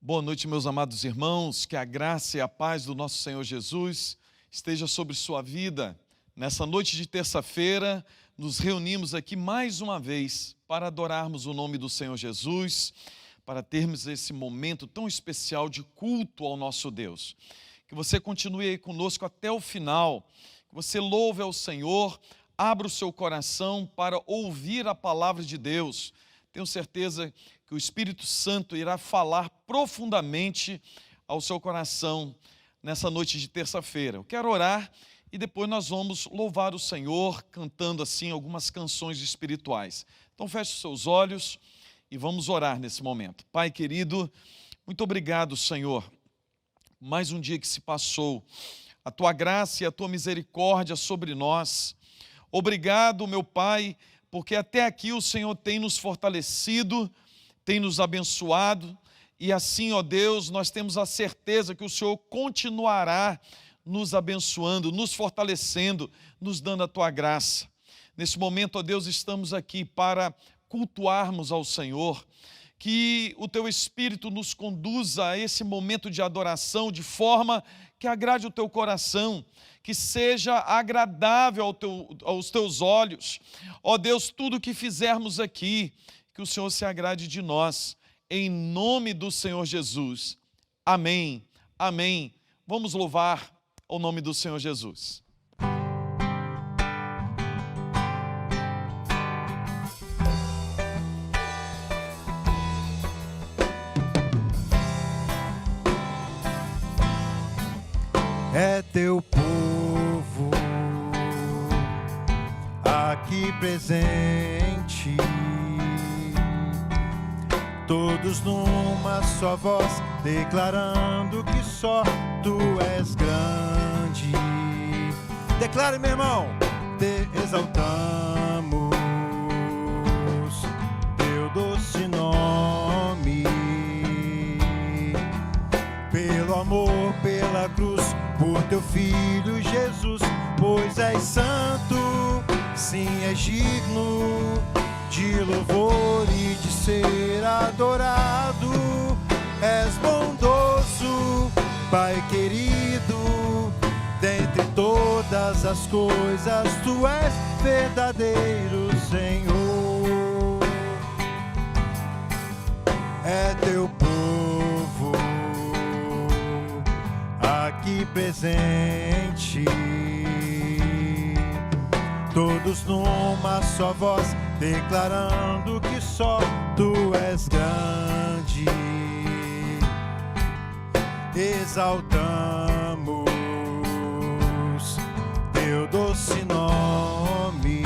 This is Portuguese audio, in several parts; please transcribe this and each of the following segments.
Boa noite, meus amados irmãos, que a graça e a paz do nosso Senhor Jesus esteja sobre sua vida. Nessa noite de terça-feira, nos reunimos aqui mais uma vez para adorarmos o nome do Senhor Jesus, para termos esse momento tão especial de culto ao nosso Deus. Que você continue aí conosco até o final, que você louve ao Senhor, abra o seu coração para ouvir a palavra de Deus. Tenho certeza que o Espírito Santo irá falar profundamente ao seu coração nessa noite de terça-feira. Eu quero orar e depois nós vamos louvar o Senhor cantando assim algumas canções espirituais. Então feche os seus olhos e vamos orar nesse momento. Pai querido, muito obrigado, Senhor. Mais um dia que se passou, a Tua graça e a Tua misericórdia sobre nós. Obrigado, meu Pai, porque até aqui o Senhor tem nos fortalecido, tem nos abençoado, e assim, ó Deus, nós temos a certeza que o Senhor continuará nos abençoando, nos fortalecendo, nos dando a Tua graça. Nesse momento, ó Deus, estamos aqui para cultuarmos ao Senhor, que o Teu Espírito nos conduza a esse momento de adoração de forma que agrade o Teu coração, que seja agradável aos Teus olhos. Ó Deus, tudo que fizermos aqui, que o Senhor se agrade de nós, em nome do Senhor Jesus. Amém, amém. Vamos louvar o nome do Senhor Jesus. É Teu povo aqui presente, todos numa só voz, declarando que só Tu és grande. Declare, meu irmão, Te exaltamos, Teu doce nome, pelo amor, pela cruz, por Teu Filho Jesus, pois és santo, sim, és digno de louvor e de ser adorado. És bondoso, Pai querido, dentre todas as coisas Tu és verdadeiro Senhor. É Teu povo aqui presente, todos numa só voz, declarando que só Tu és grande. Exaltamos Teu doce nome,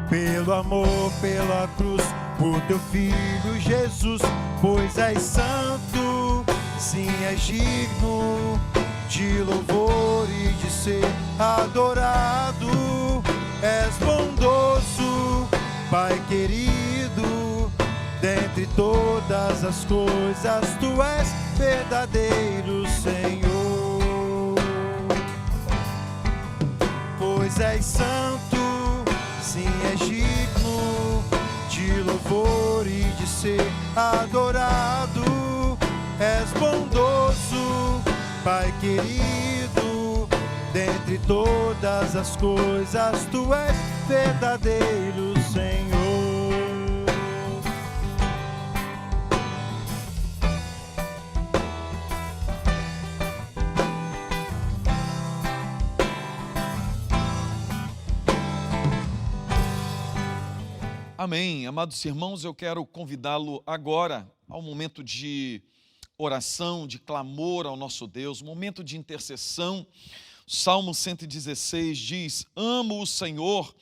pelo amor, pela cruz, por Teu Filho Jesus, pois és santo, sim, és digno de louvor e de ser adorado. És bondoso, Pai querido, dentre todas as coisas Tu és verdadeiro Senhor. Pois és santo, sim, és digno de louvor e de ser adorado. És bondoso, Pai querido, dentre todas as coisas Tu és verdadeiro Senhor. Amém. Amados irmãos, eu quero convidá-lo agora ao momento de oração, de clamor ao nosso Deus, momento de intercessão. Salmo 116 diz: amo o Senhor,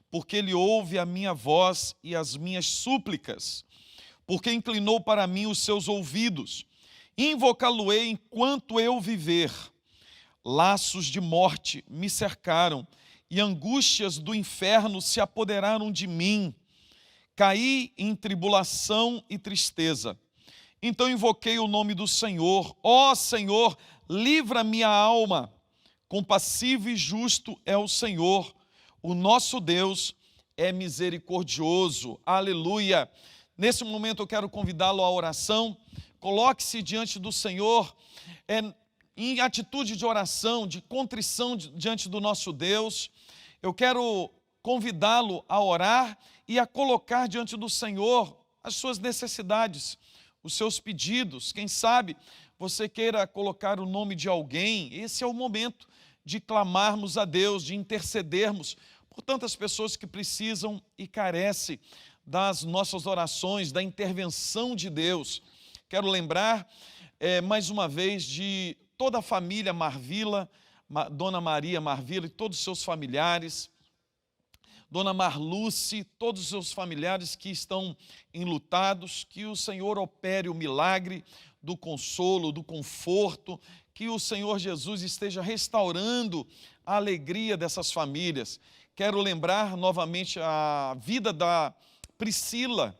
porque Ele ouve a minha voz e as minhas súplicas, porque inclinou para mim os seus ouvidos. Invocá-lo-ei enquanto eu viver. Laços de morte me cercaram e angústias do inferno se apoderaram de mim. Caí em tribulação e tristeza. Então invoquei o nome do Senhor. Ó Senhor, livra minha alma. Compassivo e justo é o Senhor. O nosso Deus é misericordioso. Aleluia. Nesse momento eu quero convidá-lo à oração. Coloque-se diante do Senhor em atitude de oração, de contrição diante do nosso Deus. Eu quero convidá-lo a orar e a colocar diante do Senhor as suas necessidades, os seus pedidos. Quem sabe você queira colocar o nome de alguém. Esse é o momento de clamarmos a Deus, de intercedermos por tantas pessoas que precisam e carecem das nossas orações, da intervenção de Deus. Quero lembrar mais uma vez de toda a família Marvila, Dona Maria Marvila e todos os seus familiares, Dona Marluce, todos os seus familiares que estão enlutados, que o Senhor opere o milagre do consolo, do conforto, que o Senhor Jesus esteja restaurando a alegria dessas famílias. Quero lembrar novamente a vida da Priscila,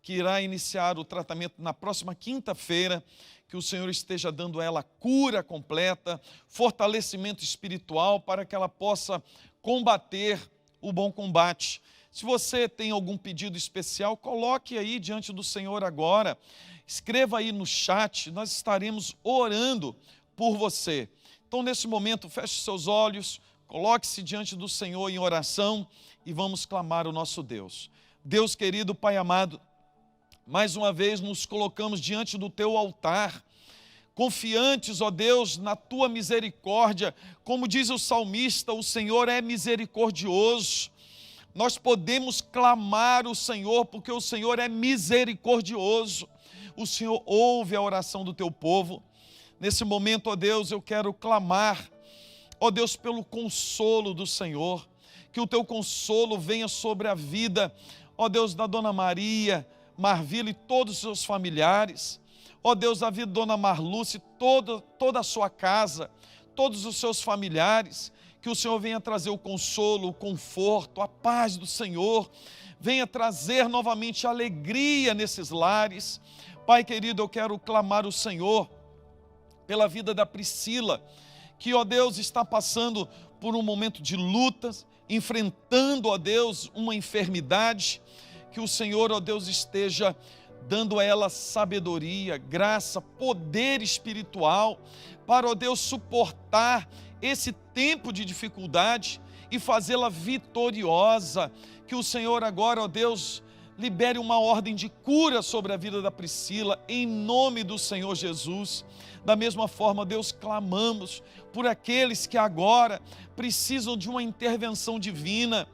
que irá iniciar o tratamento na próxima quinta-feira, que o Senhor esteja dando a ela cura completa, fortalecimento espiritual para que ela possa combater o bom combate. Se você tem algum pedido especial, coloque aí diante do Senhor agora, escreva aí no chat, nós estaremos orando por você. Então, nesse momento, feche seus olhos, coloque-se diante do Senhor em oração e vamos clamar o nosso Deus. Deus querido, Pai amado, mais uma vez nos colocamos diante do Teu altar, confiantes, ó Deus, na Tua misericórdia. Como diz o salmista, o Senhor é misericordioso. Nós podemos clamar o Senhor, porque o Senhor é misericordioso. O Senhor ouve a oração do Teu povo. Nesse momento, ó Deus, eu quero clamar, ó Deus, pelo consolo do Senhor, que o Teu consolo venha sobre a vida, ó Deus, da Dona Maria Marvila e todos os seus familiares, ó Deus, a vida da Dona Marluce, toda a sua casa, todos os seus familiares, que o Senhor venha trazer o consolo, o conforto, a paz do Senhor, venha trazer novamente alegria nesses lares. Pai querido, eu quero clamar o Senhor pela vida da Priscila, que, ó Deus, está passando por um momento de lutas, enfrentando, ó Deus, uma enfermidade, que o Senhor, ó Deus, esteja dando a ela sabedoria, graça, poder espiritual, para, ó Deus, suportar esse tempo de dificuldade e fazê-la vitoriosa. Que o Senhor agora, ó Deus, libere uma ordem de cura sobre a vida da Priscila, em nome do Senhor Jesus. Da mesma forma, Deus, clamamos por aqueles que agora precisam de uma intervenção divina,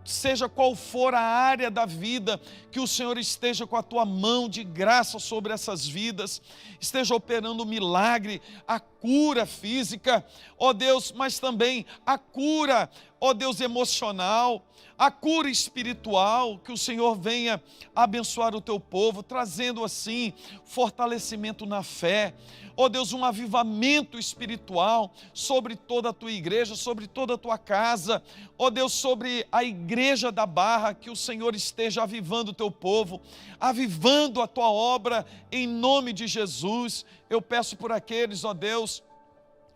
seja qual for a área da vida, que o Senhor esteja com a Tua mão de graça sobre essas vidas, esteja operando o milagre, a cura física, ó Deus, mas também a cura, ó Deus, emocional, a cura espiritual, que o Senhor venha abençoar o Teu povo, trazendo assim fortalecimento na fé, ó Deus, um avivamento espiritual sobre toda a Tua igreja, sobre toda a Tua casa, ó Deus, sobre a igreja da Barra, que o Senhor esteja avivando o Teu povo, avivando a Tua obra, em nome de Jesus. Eu peço por aqueles, ó Deus,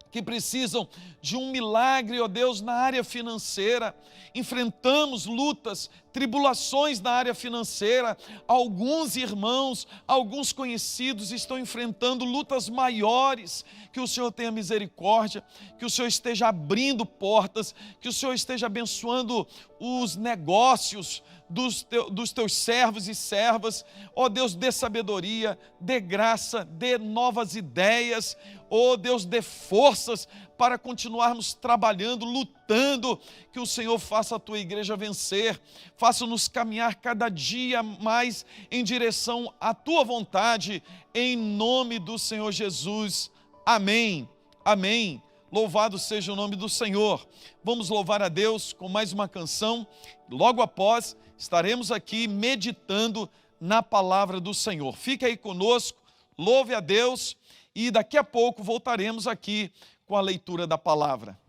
que precisam de um milagre, ó Deus, na área financeira. Enfrentamos lutas, tribulações na área financeira. Alguns irmãos, alguns conhecidos estão enfrentando lutas maiores. Que o Senhor tenha misericórdia, que o Senhor esteja abrindo portas, que o Senhor esteja abençoando os negócios dos Teus servos e servas. Ó Deus, dê sabedoria, dê graça, dê novas ideias. Ó Deus, dê forças para continuarmos trabalhando, lutando, que o Senhor faça a Tua igreja vencer, faça-nos caminhar cada dia mais em direção à Tua vontade, em nome do Senhor Jesus. Amém, amém. Louvado seja o nome do Senhor. Vamos louvar a Deus com mais uma canção. Logo após, estaremos aqui meditando na palavra do Senhor. Fique aí conosco, louve a Deus e daqui a pouco voltaremos aqui com a leitura da palavra.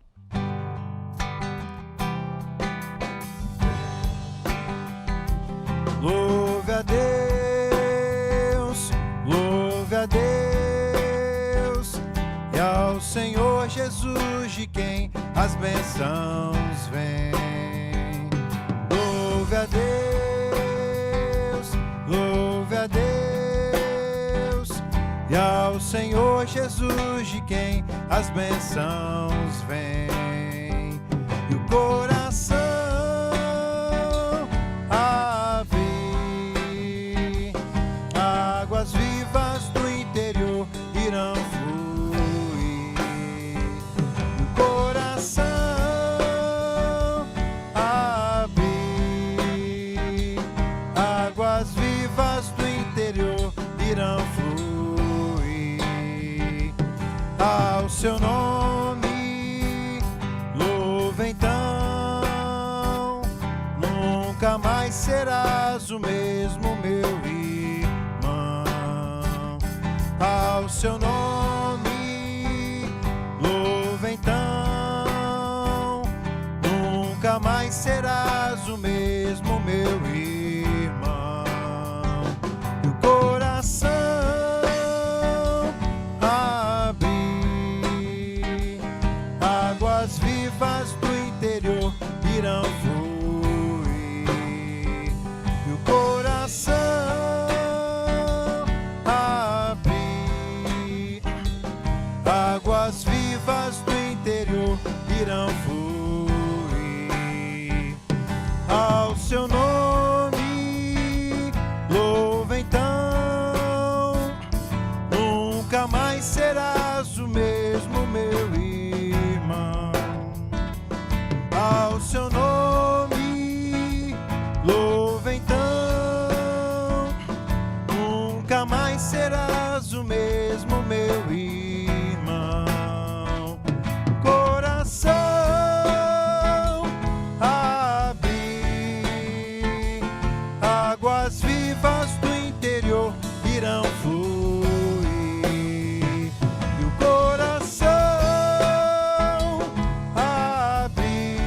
Louve a Deus, louve a Deus, e ao Senhor Jesus de quem as bênçãos vêm. Louve a Deus, louve a Deus e ao Senhor Jesus, de quem as bênçãos vêm. E o coração abre, águas vivas do interior irão fluir. E o coração abre, águas vivas do interior irão fluir. Ao seu nome louva então, nunca mais serás o mesmo, meu irmão. Ao seu nome louva então, nunca mais serás o mesmo, meu irmão. E o coração abre, águas vivas do interior irão fluir. E o coração abre, águas vivas do interior irão fluir. Ao seu nome louva então, nunca mais serás o mesmo, meu irmão. Ao seu nome louva então, nunca mais serás o mesmo, meu irmão. Coração abre, águas vivas do interior irão fluir. E o coração abre,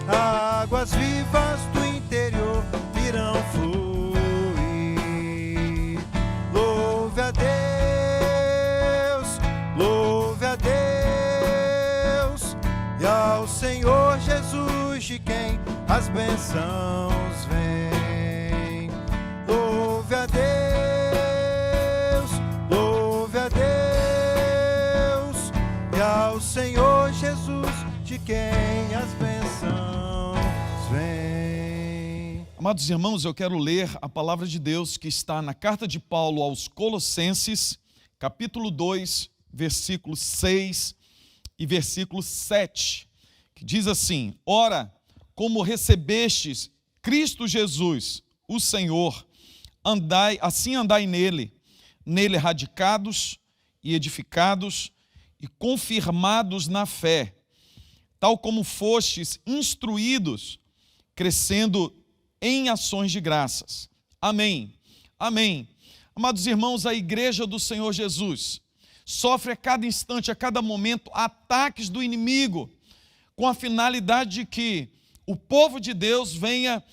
águas vivas do interior irão fluir. Louve a Deus, louve a Deus, e ao Senhor Jesus, de quem as bênçãos vêm. Louve a Deus, louve a Deus, e ao Senhor Jesus, de quem as bênçãos vêm. Amados irmãos, eu quero ler a palavra de Deus que está na carta de Paulo aos Colossenses, capítulo 2, versículo 6 e versículo 7, que diz assim: Ora, como recebestes Cristo Jesus, o Senhor, andai nele, radicados e edificados e confirmados na fé, tal como fostes instruídos, crescendo em ações de graças. Amém. Amém. Amados irmãos, a igreja do Senhor Jesus sofre a cada instante, a cada momento, ataques do inimigo, com a finalidade de que o povo de Deus venha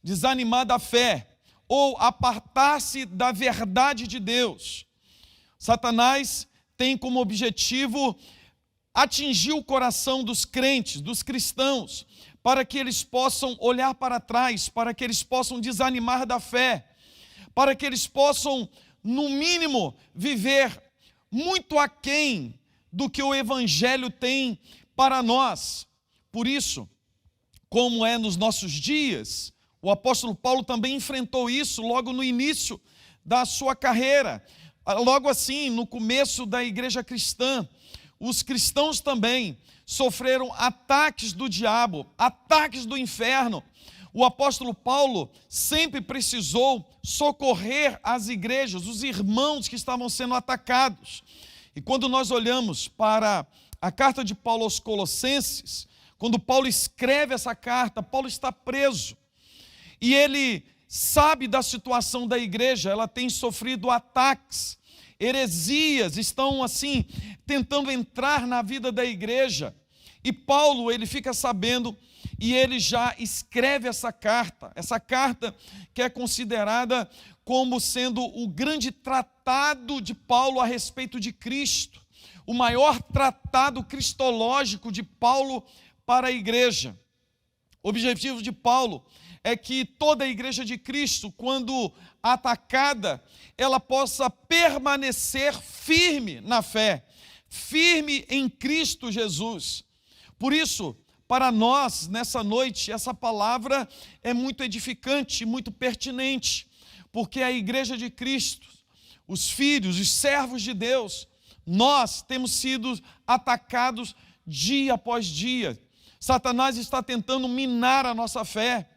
desanimar da fé ou apartar-se da verdade de Deus. Satanás tem como objetivo atingir o coração dos crentes, dos cristãos, para que eles possam olhar para trás, para que eles possam desanimar da fé, para que eles possam, no mínimo, viver muito aquém do que o Evangelho tem para nós. Por isso, como é nos nossos dias, o apóstolo Paulo também enfrentou isso logo no início da sua carreira. Logo assim, no começo da igreja cristã, os cristãos também sofreram ataques do diabo, ataques do inferno. O apóstolo Paulo sempre precisou socorrer as igrejas, os irmãos que estavam sendo atacados. E quando nós olhamos para a carta de Paulo aos Colossenses, quando Paulo escreve essa carta, Paulo está preso. E ele sabe da situação da igreja, ela tem sofrido ataques, heresias estão assim, tentando entrar na vida da igreja. E Paulo, ele fica sabendo e ele já escreve essa carta que é considerada como sendo o grande tratado de Paulo a respeito de Cristo, o maior tratado cristológico de Paulo para a igreja. O objetivo de Paulo é que toda a igreja de Cristo, quando atacada, ela possa permanecer firme na fé, firme em Cristo Jesus. Por isso, para nós, nessa noite, essa palavra é muito edificante, muito pertinente, porque a igreja de Cristo, os filhos, os servos de Deus, nós temos sido atacados dia após dia. Satanás está tentando minar a nossa fé.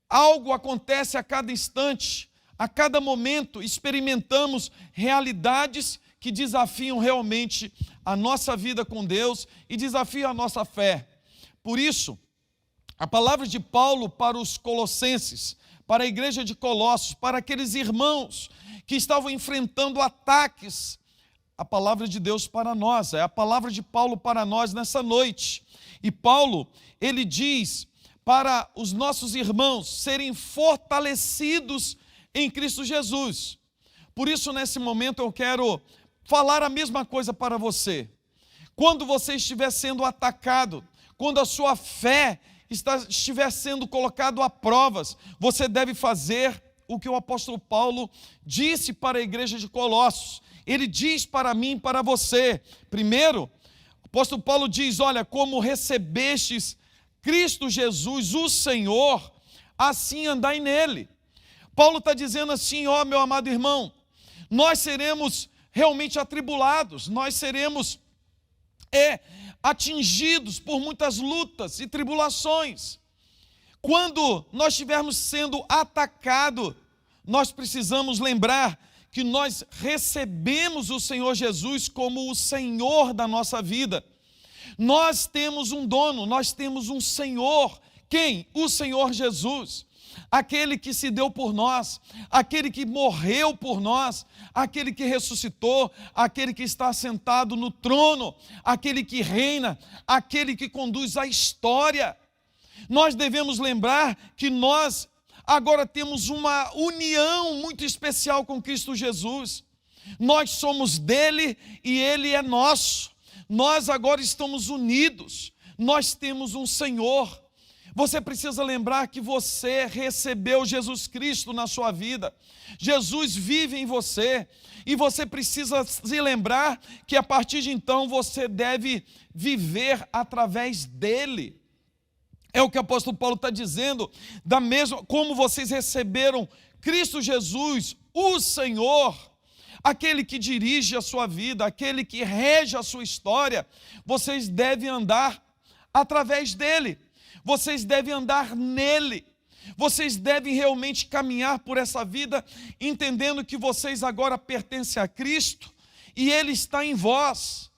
Algo acontece a cada instante, a cada momento, experimentamos realidades que desafiam realmente a nossa vida com Deus e desafiam a nossa fé. Por isso, a palavra de Paulo para os colossenses, para a igreja de Colossos, para aqueles irmãos que estavam enfrentando ataques, a palavra de Deus para nós, é a palavra de Paulo para nós nessa noite. E Paulo, ele diz para os nossos irmãos serem fortalecidos em Cristo Jesus. Por isso, nesse momento, eu quero falar a mesma coisa para você. Quando você estiver sendo atacado, quando a sua fé estiver sendo colocado a provas, você deve fazer o que o apóstolo Paulo disse para a igreja de Colossos. Ele diz para mim e para você. Primeiro, o apóstolo Paulo diz, olha, como recebestes Cristo Jesus, o Senhor, assim andai nele. Paulo está dizendo assim, ó meu amado irmão, nós seremos realmente atribulados, nós seremos atingidos por muitas lutas e tribulações. Quando nós estivermos sendo atacados, nós precisamos lembrar que nós recebemos o Senhor Jesus como o Senhor da nossa vida. Nós temos um dono, nós temos um Senhor. Quem? O Senhor Jesus. Aquele que se deu por nós, aquele que morreu por nós, aquele que ressuscitou, aquele que está sentado no trono, aquele que reina, aquele que conduz a história. Nós devemos lembrar que nós agora temos uma união muito especial com Cristo Jesus. Nós somos dele e ele é nosso. Nós agora estamos unidos. Nós temos um Senhor. Você precisa lembrar que você recebeu Jesus Cristo na sua vida. Jesus vive em você. E você precisa se lembrar que a partir de então você deve viver através dele. É o que o apóstolo Paulo está dizendo, da mesma como vocês receberam Cristo Jesus, o Senhor, aquele que dirige a sua vida, aquele que rege a sua história, vocês devem andar através dele, vocês devem andar nele, vocês devem realmente caminhar por essa vida, entendendo que vocês agora pertencem a Cristo e ele está em vós.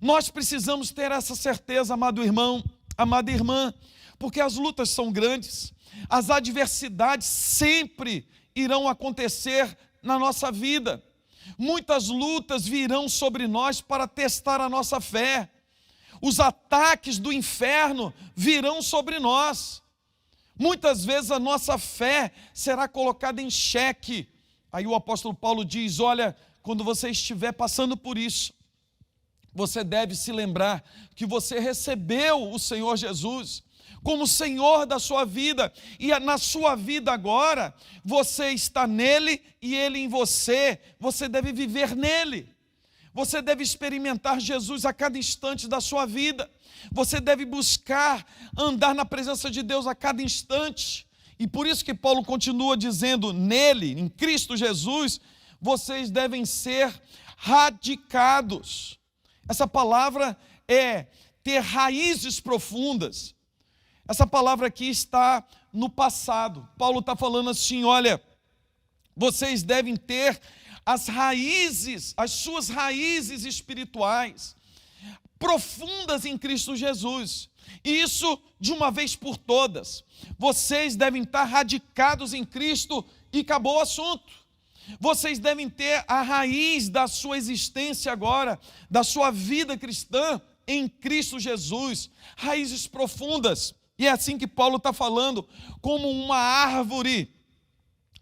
Nós precisamos ter essa certeza, amado irmão, amada irmã, porque as lutas são grandes, as adversidades sempre irão acontecer na nossa vida. Muitas lutas virão sobre nós para testar a nossa fé. Os ataques do inferno virão sobre nós. Muitas vezes a nossa fé será colocada em xeque. Aí o apóstolo Paulo diz, olha, quando você estiver passando por isso, você deve se lembrar que você recebeu o Senhor Jesus como Senhor da sua vida, e na sua vida agora, você está nele e ele em você, você deve viver nele, você deve experimentar Jesus a cada instante da sua vida, você deve buscar andar na presença de Deus a cada instante, e por isso que Paulo continua dizendo, nele, em Cristo Jesus, vocês devem ser radicados. Essa palavra é ter raízes profundas. Essa palavra aqui está no passado. Paulo está falando assim, olha, vocês devem ter as raízes, as suas raízes espirituais, profundas em Cristo Jesus. E isso de uma vez por todas. Vocês devem estar radicados em Cristo e acabou o assunto. Vocês devem ter a raiz da sua existência agora, da sua vida cristã em Cristo Jesus. Raízes profundas. E é assim que Paulo está falando, como uma árvore,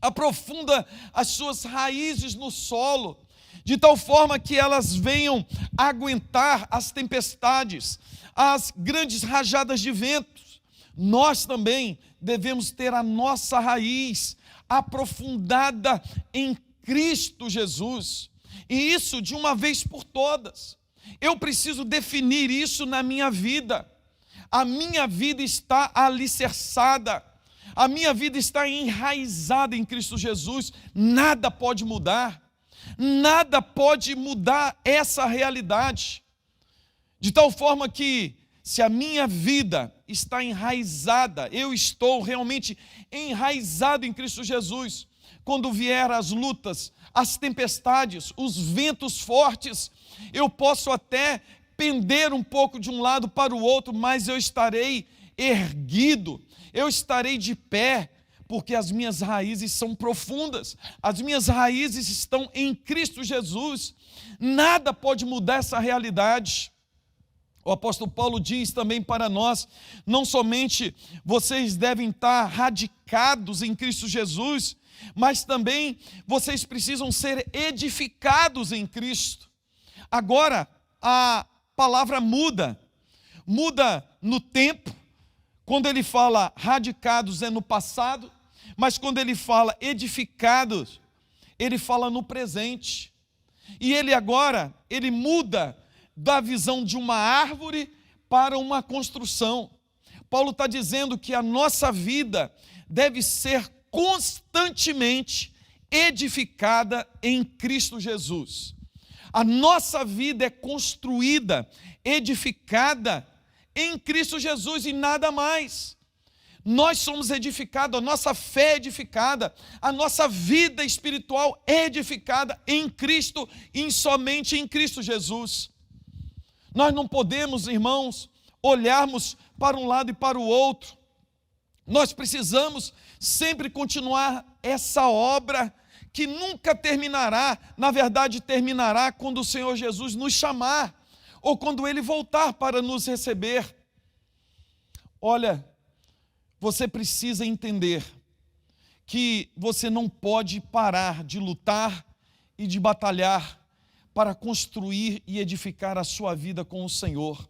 aprofunda as suas raízes no solo, de tal forma que elas venham aguentar as tempestades, as grandes rajadas de ventos. nós também devemos ter a nossa raiz aprofundada em Cristo Jesus. E isso de uma vez por todas. Eu preciso definir isso na minha vida. A minha vida está alicerçada, a minha vida está enraizada em Cristo Jesus. Nada pode mudar, nada pode mudar essa realidade. De tal forma que, se a minha vida está enraizada, eu estou realmente enraizado em Cristo Jesus, quando vier as lutas, as tempestades, os ventos fortes, eu posso até pender um pouco de um lado para o outro, mas eu estarei erguido, eu estarei de pé, porque as minhas raízes são profundas, as minhas raízes estão em Cristo Jesus. Nada pode mudar essa realidade. O apóstolo Paulo diz também para nós, não somente vocês devem estar radicados em Cristo Jesus, mas também vocês precisam ser edificados em Cristo. Agora, a palavra muda no tempo. Quando ele fala radicados é no passado, mas quando ele fala edificados, ele fala no presente. E ele agora, ele muda da visão de uma árvore para uma construção. Paulo está dizendo que a nossa vida deve ser constantemente edificada em Cristo Jesus. A nossa vida é construída, edificada em Cristo Jesus e nada mais. Nós somos edificados, a nossa fé é edificada, a nossa vida espiritual é edificada em Cristo e somente em Cristo Jesus. Nós não podemos, irmãos, olharmos para um lado e para o outro. Nós precisamos sempre continuar essa obra que nunca terminará, na verdade terminará quando o Senhor Jesus nos chamar, ou quando Ele voltar para nos receber. Olha, você precisa entender que você não pode parar de lutar e de batalhar para construir e edificar a sua vida com o Senhor.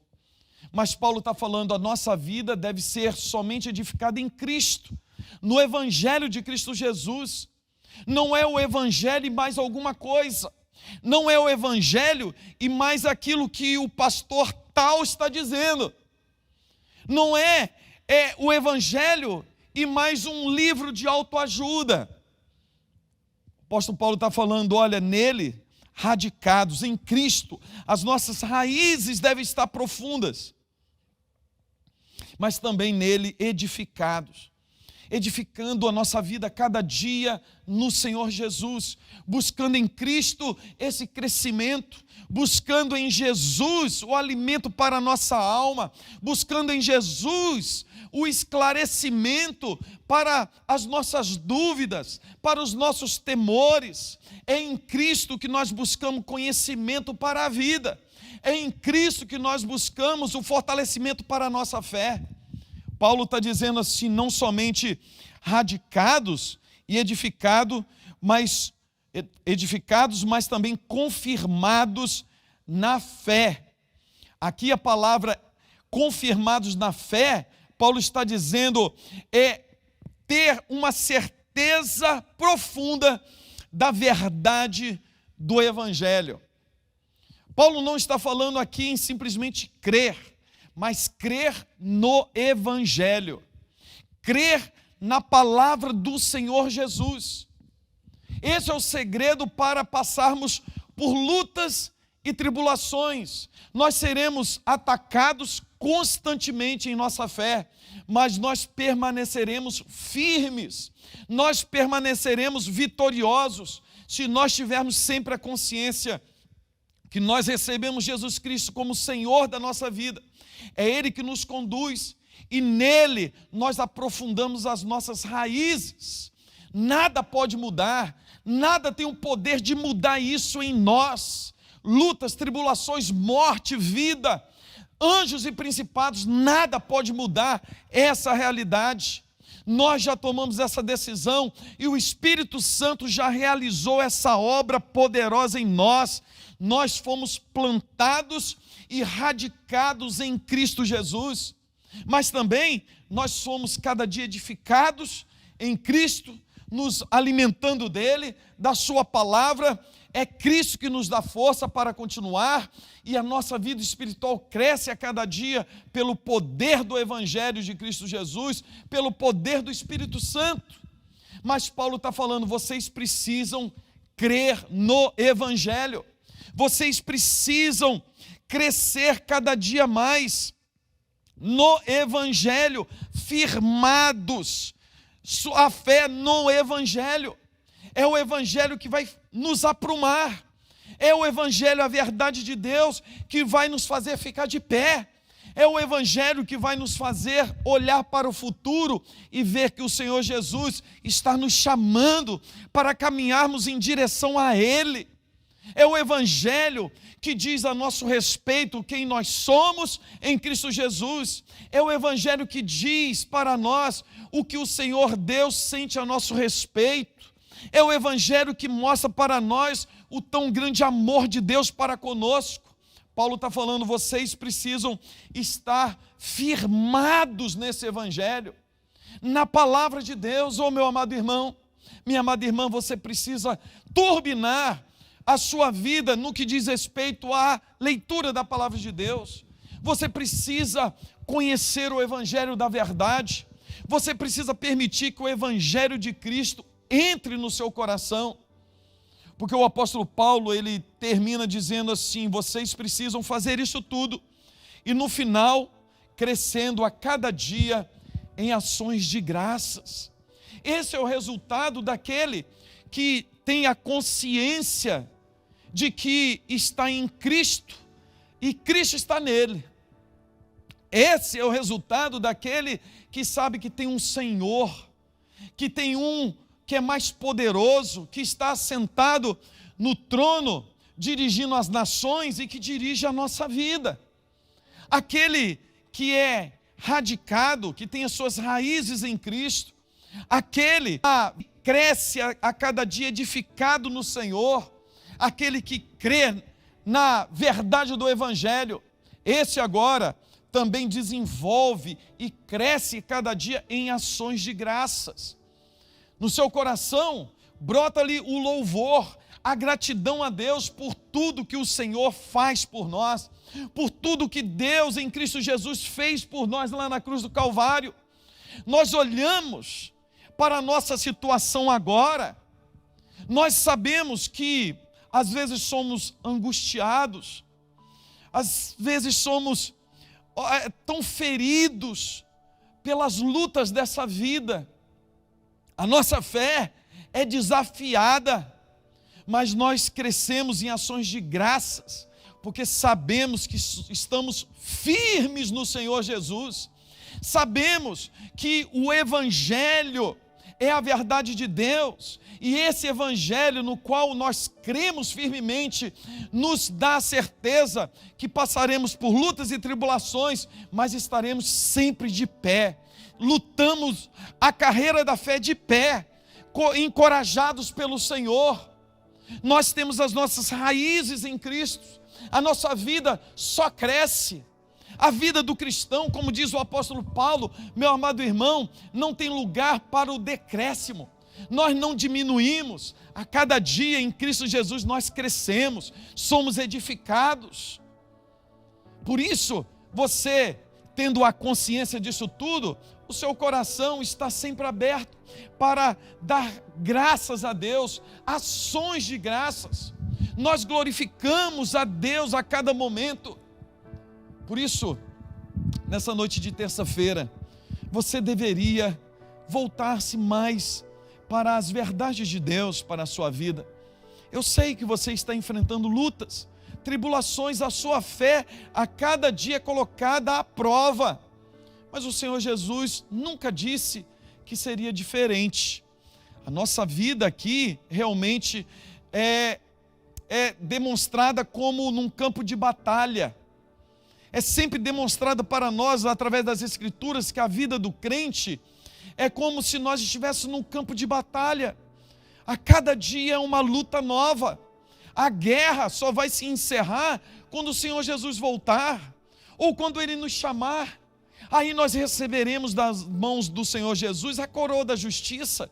Mas Paulo está falando, a nossa vida deve ser somente edificada em Cristo, no Evangelho de Cristo Jesus. Não é o Evangelho e mais alguma coisa. Não é o Evangelho e mais aquilo que o pastor tal está dizendo. Não é o Evangelho e mais um livro de autoajuda. O apóstolo Paulo está falando, olha, nele, radicados em Cristo, as nossas raízes devem estar profundas, mas também nele edificados, edificando a nossa vida cada dia no Senhor Jesus, buscando em Cristo esse crescimento, buscando em Jesus o alimento para a nossa alma, buscando em Jesus o esclarecimento para as nossas dúvidas, para os nossos temores. É em Cristo que nós buscamos conhecimento para a vida, é em Cristo que nós buscamos o fortalecimento para a nossa fé. Paulo está dizendo assim, não somente radicados e edificados, mas também confirmados na fé. Aqui a palavra confirmados na fé, Paulo está dizendo, é ter uma certeza profunda da verdade do Evangelho. Paulo não está falando aqui em simplesmente crer, mas crer no Evangelho, crer na palavra do Senhor Jesus. Esse é o segredo para passarmos por lutas e tribulações. Nós seremos atacados constantemente em nossa fé, mas nós permaneceremos firmes, nós permaneceremos vitoriosos, se nós tivermos sempre a consciência que nós recebemos Jesus Cristo como Senhor da nossa vida. É Ele que nos conduz e nele nós aprofundamos as nossas raízes. Nada pode mudar, nada tem o poder de mudar isso em nós. Lutas, tribulações, morte, vida, anjos e principados, nada pode mudar essa realidade. Nós já tomamos essa decisão e o Espírito Santo já realizou essa obra poderosa em nós. Nós fomos plantados e radicados em Cristo Jesus, mas também nós somos cada dia edificados em Cristo, nos alimentando dele, da sua palavra. É Cristo que nos dá força para continuar, e a nossa vida espiritual cresce a cada dia pelo poder do Evangelho de Cristo Jesus, pelo poder do Espírito Santo. Mas Paulo está falando, vocês precisam crer no Evangelho, vocês precisam crescer cada dia mais no Evangelho, firmados, a fé no Evangelho. É o Evangelho que vai nos aprumar, é o Evangelho, a verdade de Deus, que vai nos fazer ficar de pé, é o Evangelho que vai nos fazer olhar para o futuro e ver que o Senhor Jesus está nos chamando para caminharmos em direção a Ele. É o Evangelho que diz a nosso respeito quem nós somos em Cristo Jesus. É o Evangelho que diz para nós o que o Senhor Deus sente a nosso respeito. É o Evangelho que mostra para nós o tão grande amor de Deus para conosco. Paulo está falando, vocês precisam estar firmados nesse Evangelho, na palavra de Deus. Meu amado irmão, minha amada irmã, você precisa turbinar a sua vida no que diz respeito à leitura da palavra de Deus. Você precisa conhecer o Evangelho da verdade. Você precisa permitir que o Evangelho de Cristo entre no seu coração. Porque o apóstolo Paulo, ele termina dizendo assim, vocês precisam fazer isso tudo. E no final, crescendo a cada dia em ações de graças. Esse é o resultado daquele que tem a consciência de que está em Cristo e Cristo está nele. Esse é o resultado daquele que sabe que tem um Senhor, que tem um que é mais poderoso, que está sentado no trono, dirigindo as nações e que dirige a nossa vida. Aquele que é radicado, que tem as suas raízes em Cristo, aquele que cresce a cada dia edificado no Senhor, aquele que crê na verdade do Evangelho, esse agora também desenvolve e cresce cada dia em ações de graças. No seu coração brota ali o louvor, a gratidão a Deus por tudo que o Senhor faz por nós, por tudo que Deus em Cristo Jesus fez por nós lá na cruz do Calvário. Nós olhamos para a nossa situação agora, nós sabemos que às vezes somos angustiados, às vezes somos tão feridos pelas lutas dessa vida. A nossa fé é desafiada, mas nós crescemos em ações de graças, porque sabemos que estamos firmes no Senhor Jesus, sabemos que o Evangelho é a verdade de Deus, e esse Evangelho no qual nós cremos firmemente, nos dá a certeza que passaremos por lutas e tribulações, mas estaremos sempre de pé, lutamos a carreira da fé de pé, encorajados pelo Senhor. Nós temos as nossas raízes em Cristo, a nossa vida só cresce. A vida do cristão, como diz o apóstolo Paulo, meu amado irmão, não tem lugar para o decréscimo. Nós não diminuímos, a cada dia em Cristo Jesus nós crescemos, somos edificados. Por isso, você, tendo a consciência disso tudo, o seu coração está sempre aberto para dar graças a Deus, ações de graças. Nós glorificamos a Deus a cada momento. Por isso, nessa noite de terça-feira, você deveria voltar-se mais para as verdades de Deus para a sua vida. Eu sei que você está enfrentando lutas, tribulações, a sua fé a cada dia é colocada à prova. Mas o Senhor Jesus nunca disse que seria diferente. A nossa vida aqui realmente é demonstrada como num campo de batalha. É sempre demonstrada para nós, através das Escrituras, que a vida do crente é como se nós estivéssemos num campo de batalha. A cada dia é uma luta nova. A guerra só vai se encerrar quando o Senhor Jesus voltar, ou quando Ele nos chamar. Aí nós receberemos das mãos do Senhor Jesus a coroa da justiça.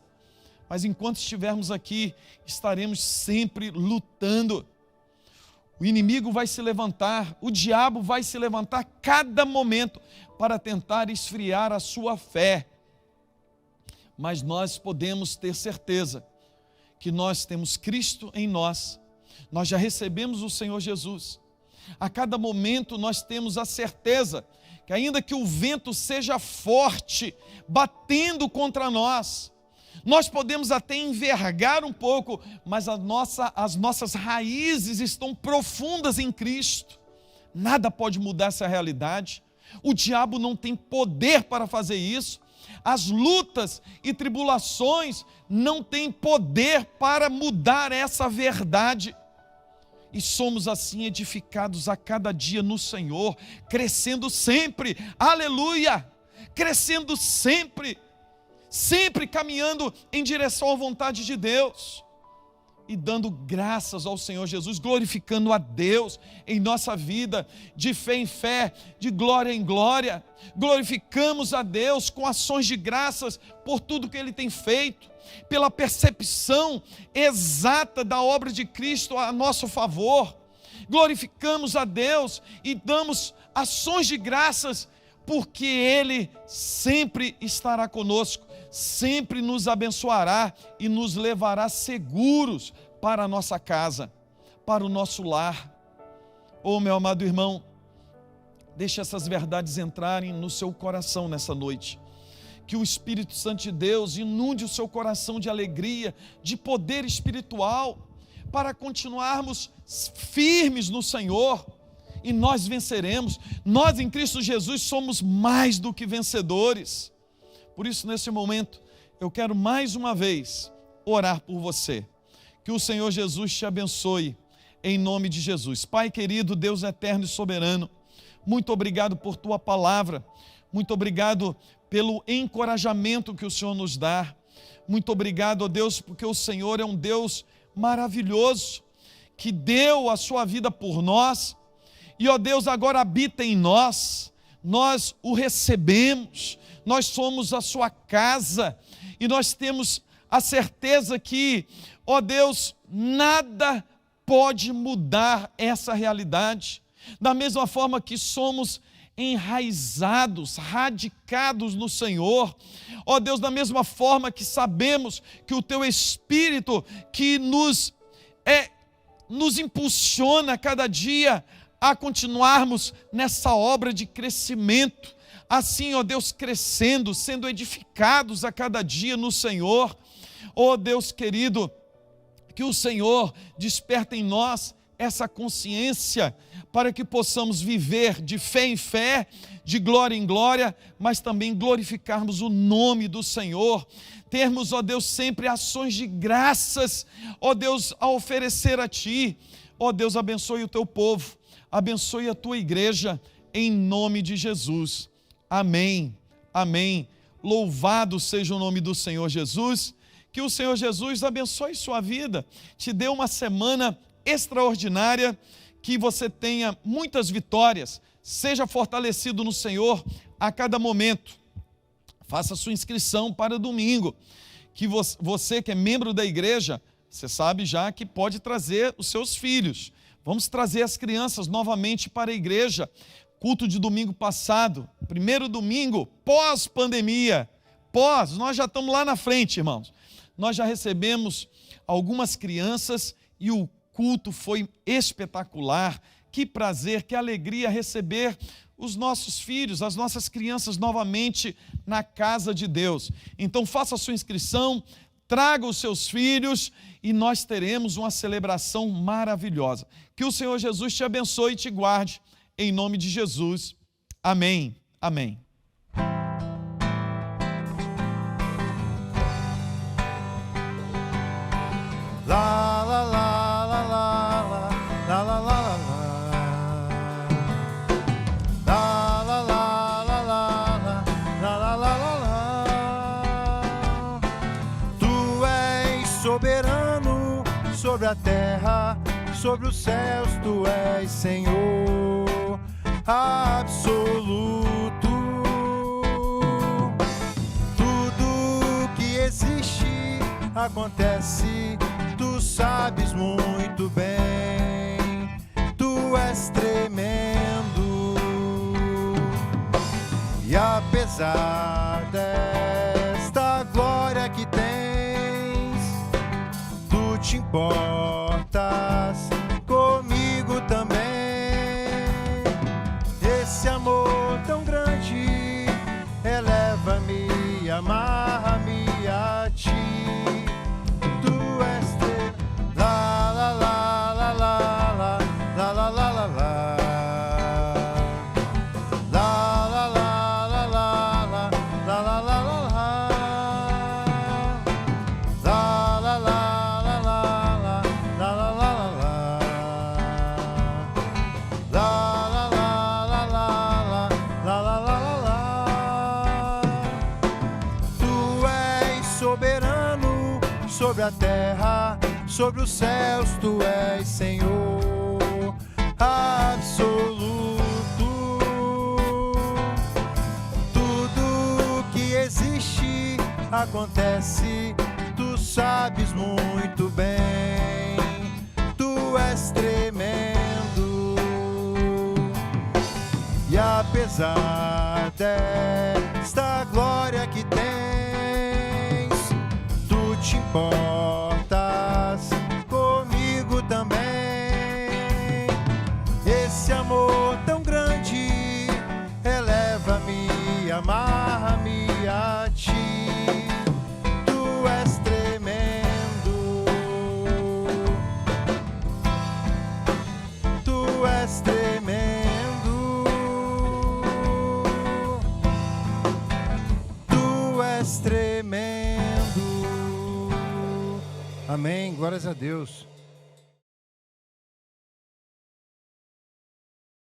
Mas enquanto estivermos aqui, estaremos sempre lutando. O inimigo vai se levantar, o diabo vai se levantar a cada momento para tentar esfriar a sua fé. Mas nós podemos ter certeza que nós temos Cristo em nós. Nós já recebemos o Senhor Jesus. A cada momento nós temos a certeza que ainda que o vento seja forte, batendo contra nós, nós podemos até envergar um pouco, mas as nossas raízes estão profundas em Cristo. Nada pode mudar essa realidade. O diabo não tem poder para fazer isso. As lutas e tribulações não têm poder para mudar essa verdade. E somos assim edificados a cada dia no Senhor, crescendo sempre, aleluia, crescendo sempre, sempre caminhando em direção à vontade de Deus e dando graças ao Senhor Jesus, glorificando a Deus em nossa vida, de fé em fé, de glória em glória. Glorificamos a Deus com ações de graças por tudo que Ele tem feito, pela percepção exata da obra de Cristo a nosso favor. Glorificamos a Deus e damos ações de graças, porque Ele sempre estará conosco, sempre nos abençoará e nos levará seguros para a nossa casa, para o nosso lar. Oh, meu amado irmão, deixe essas verdades entrarem no seu coração nessa noite. Que o Espírito Santo de Deus inunde o seu coração de alegria, de poder espiritual, para continuarmos firmes no Senhor, e nós venceremos. Nós em Cristo Jesus somos mais do que vencedores. Por isso, nesse momento, eu quero mais uma vez orar por você. Que o Senhor Jesus te abençoe, em nome de Jesus. Pai querido, Deus eterno e soberano, muito obrigado por tua palavra, muito obrigado pelo encorajamento que o Senhor nos dá. Muito obrigado, ó Deus, porque o Senhor é um Deus maravilhoso, que deu a sua vida por nós, e ó Deus, agora habita em nós, nós o recebemos, nós somos a sua casa, e nós temos a certeza que, ó Deus, nada pode mudar essa realidade. Da mesma forma que somos enraizados, radicados no Senhor, ó Deus, da mesma forma que sabemos que o Teu Espírito que nos impulsiona cada dia a continuarmos nessa obra de crescimento, assim, ó Deus, crescendo, sendo edificados a cada dia no Senhor. Ó Deus querido, que o Senhor desperta em nós essa consciência, para que possamos viver de fé em fé, de glória em glória, mas também glorificarmos o nome do Senhor, termos, ó Deus, sempre ações de graças, ó Deus, a oferecer a Ti. Ó Deus, abençoe o Teu povo, abençoe a Tua igreja, em nome de Jesus. Amém, amém. Louvado seja o nome do Senhor Jesus. Que o Senhor Jesus abençoe sua vida, te dê uma semana extraordinária, que você tenha muitas vitórias, seja fortalecido no Senhor a cada momento. Faça sua inscrição para domingo, que você que é membro da igreja, você sabe já que pode trazer os seus filhos. Vamos trazer as crianças novamente para a igreja. Culto de domingo passado, primeiro domingo pós-pandemia, nós já estamos lá na frente, irmãos. Nós já recebemos algumas crianças e o culto foi espetacular. Que prazer, que alegria receber os nossos filhos, as nossas crianças novamente na casa de Deus. Então faça a sua inscrição, traga os seus filhos e nós teremos uma celebração maravilhosa. Que o Senhor Jesus te abençoe e te guarde, em nome de Jesus. Amém, amém. La la la la la la la la la la la la la la. Tu és soberano sobre a terra, sobre os céus, tu és Senhor absoluto. existe, acontece, tu sabes muito bem, tu és tremendo. E apesar desta glória que tens, tu te importas comigo também. Esse amor tão grande eleva-me, amarra-me a ti. Tu és la la la la la la la la la la la. Sobre a terra, sobre os céus, tu és Senhor absoluto. Tudo que existe, acontece, tu sabes muito bem, tu és tremendo. E apesar desta glória que tens, te importas comigo também. Esse amor tão grande eleva-me, amarra-me a ti. Tu és tremendo, tu és tremendo, tu és tremendo. Amém, glórias a Deus.